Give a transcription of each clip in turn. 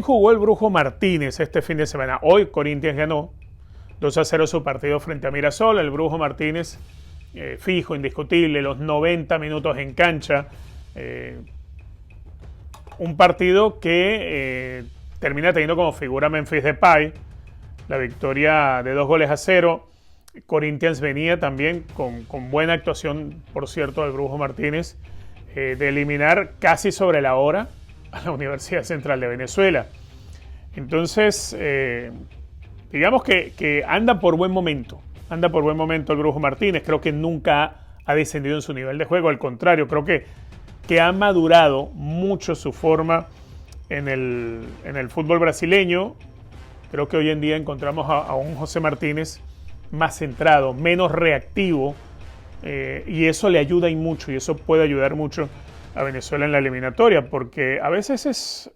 Jugó el Brujo Martínez este fin de semana. Hoy Corinthians ganó 2-0 su partido frente a Mirasol. El Brujo Martínez, fijo, indiscutible, los 90 minutos en cancha. Un partido que termina teniendo como figura Memphis Depay. La victoria de 2-0. Corinthians venía también con buena actuación, por cierto, del Brujo Martínez, de eliminar casi sobre la hora a la Universidad Central de Venezuela. Entonces, digamos que anda por buen momento. Anda por buen momento el Brujo Martínez. Creo que nunca ha descendido en su nivel de juego. Al contrario, creo que ha madurado mucho su forma en el fútbol brasileño. Creo que hoy en día encontramos a un José Martínez más centrado, menos reactivo. Y eso le ayuda y mucho. Y eso puede ayudar mucho a Venezuela en la eliminatoria. Porque a veces es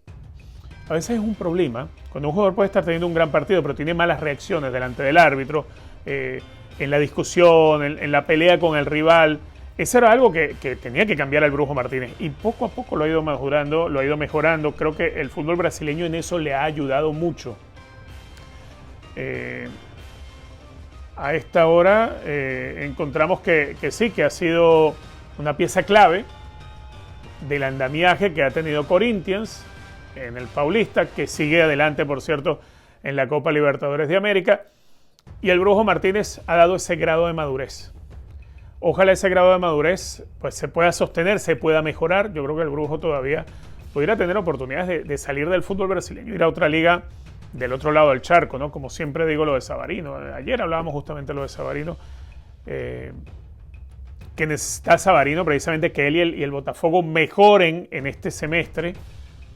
un problema cuando un jugador puede estar teniendo un gran partido pero tiene malas reacciones delante del árbitro, en la discusión, en la pelea con el rival. Eso era algo que tenía que cambiar el Brujo Martínez y poco a poco lo ha ido madurando, lo ha ido mejorando. Creo que el fútbol brasileño en eso le ha ayudado mucho. A esta hora encontramos que sí, que ha sido una pieza clave del andamiaje que ha tenido Corinthians en el Paulista, que sigue adelante, por cierto, en la Copa Libertadores de América. Y el Brujo Martínez ha dado ese grado de madurez. Ojalá ese grado de madurez pues, se pueda sostener, se pueda mejorar. Yo creo que el Brujo todavía pudiera tener oportunidades de salir del fútbol brasileño, ir a otra liga del otro lado del charco, ¿no? Como siempre digo lo de Savarino. Ayer hablábamos justamente de lo de Savarino. Que necesita Savarino precisamente que él y el Botafogo mejoren en este semestre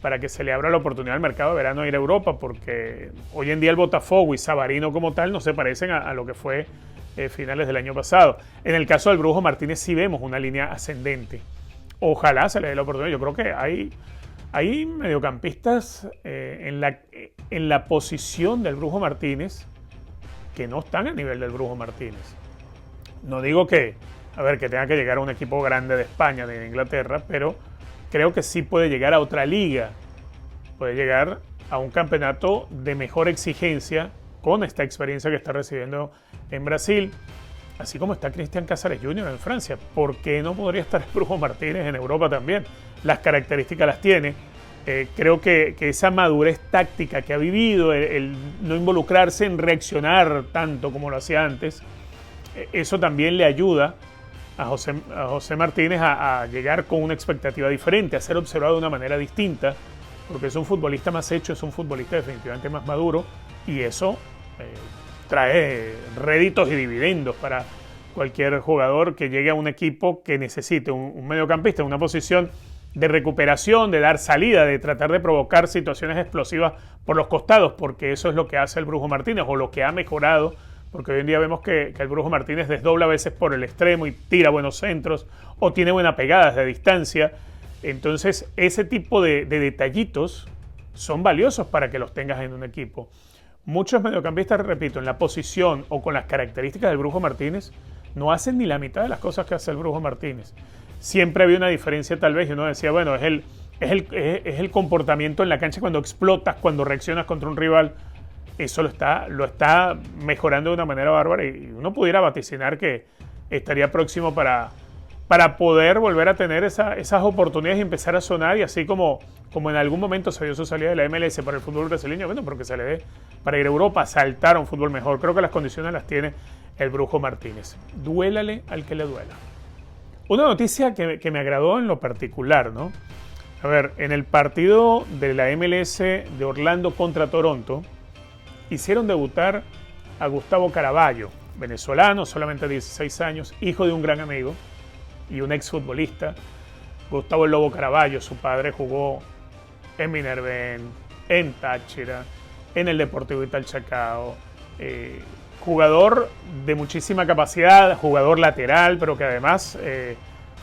para que se le abra la oportunidad al mercado de verano a ir a Europa, porque hoy en día el Botafogo y Savarino como tal no se parecen a lo que fue finales del año pasado. En el caso del Brujo Martínez sí vemos una línea ascendente. Ojalá se le dé la oportunidad. Yo creo que hay mediocampistas en la posición del Brujo Martínez que no están a nivel del Brujo Martínez. No digo que tenga que llegar a un equipo grande de España, de Inglaterra, pero creo que sí puede llegar a otra liga. Puede llegar a un campeonato de mejor exigencia con esta experiencia que está recibiendo en Brasil. Así como está Cristian Cáceres Jr. en Francia. ¿Por qué no podría estar el Brujo Martínez en Europa también? Las características las tiene. Creo que esa madurez táctica que ha vivido, el no involucrarse en reaccionar tanto como lo hacía antes, eso también le ayuda a José Martínez a llegar con una expectativa diferente, a ser observado de una manera distinta, porque es un futbolista más hecho, es un futbolista definitivamente más maduro, y eso trae réditos y dividendos para cualquier jugador que llegue a un equipo que necesite un mediocampista en una posición de recuperación, de dar salida, de tratar de provocar situaciones explosivas por los costados, porque eso es lo que hace el Brujo Martínez, o lo que ha mejorado, porque hoy en día vemos que el Brujo Martínez desdobla a veces por el extremo y tira buenos centros, o tiene buena pegada desde distancia. Entonces ese tipo de detallitos son valiosos para que los tengas en un equipo. Muchos mediocampistas, repito, en la posición o con las características del Brujo Martínez, no hacen ni la mitad de las cosas que hace el Brujo Martínez. Siempre había una diferencia tal vez, y uno decía, bueno, es el comportamiento en la cancha cuando explotas, cuando reaccionas contra un rival. Eso lo está mejorando de una manera bárbara, y uno pudiera vaticinar que estaría próximo para poder volver a tener esas oportunidades y empezar a sonar, y así como en algún momento se dio su salida de la MLS para el fútbol brasileño, bueno, pero que se le dé para ir a Europa, saltar a un fútbol mejor. Creo que las condiciones las tiene el Brujo Martínez. Duélale al que le duela. Una noticia que me agradó en lo particular, ¿no? A ver, en el partido de la MLS de Orlando contra Toronto, hicieron debutar a Gustavo Caraballo, venezolano, solamente 16 años, hijo de un gran amigo y un exfutbolista. Gustavo el Lobo Caraballo, su padre jugó en Minerven, en Táchira, en el Deportivo Italchacao. Jugador de muchísima capacidad, jugador lateral, pero que además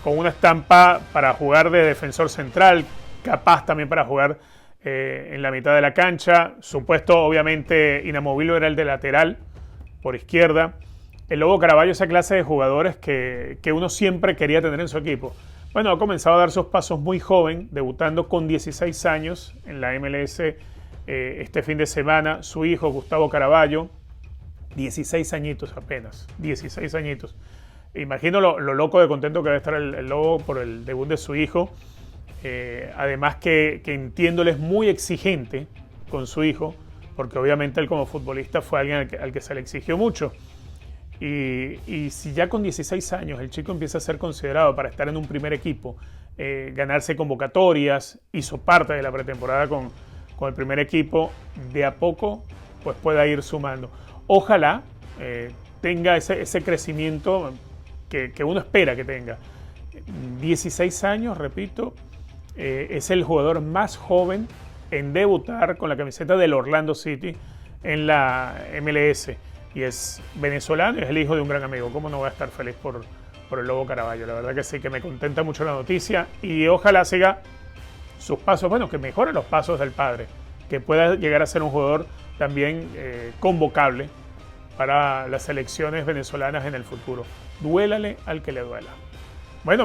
con una estampa para jugar de defensor central, capaz también para jugar en la mitad de la cancha. Su puesto obviamente inamovible era el de lateral por izquierda. El Lobo Caraballo, esa clase de jugadores que uno siempre quería tener en su equipo. Bueno, ha comenzado a dar sus pasos muy joven, debutando con 16 años en la MLS este fin de semana. Su hijo, Gustavo Caraballo, 16 añitos apenas, 16 añitos. Imagino lo loco de contento que debe estar el Lobo por el debut de su hijo. Además que entiendo, él es muy exigente con su hijo, porque obviamente él como futbolista fue alguien al que se le exigió mucho. Y si ya con 16 años el chico empieza a ser considerado para estar en un primer equipo, ganarse convocatorias, hizo parte de la pretemporada con el primer equipo, de a poco pues pueda ir sumando. Ojalá tenga ese crecimiento que uno espera que tenga. 16 años, repito, es el jugador más joven en debutar con la camiseta del Orlando City en la MLS. Y es venezolano y es el hijo de un gran amigo. ¿Cómo no voy a estar feliz por el Lobo Caraballo? La verdad que sí, que me contenta mucho la noticia y ojalá siga sus pasos, bueno, que mejore los pasos del padre, que pueda llegar a ser un jugador también convocable para las selecciones venezolanas en el futuro. Duélale al que le duela. Bueno.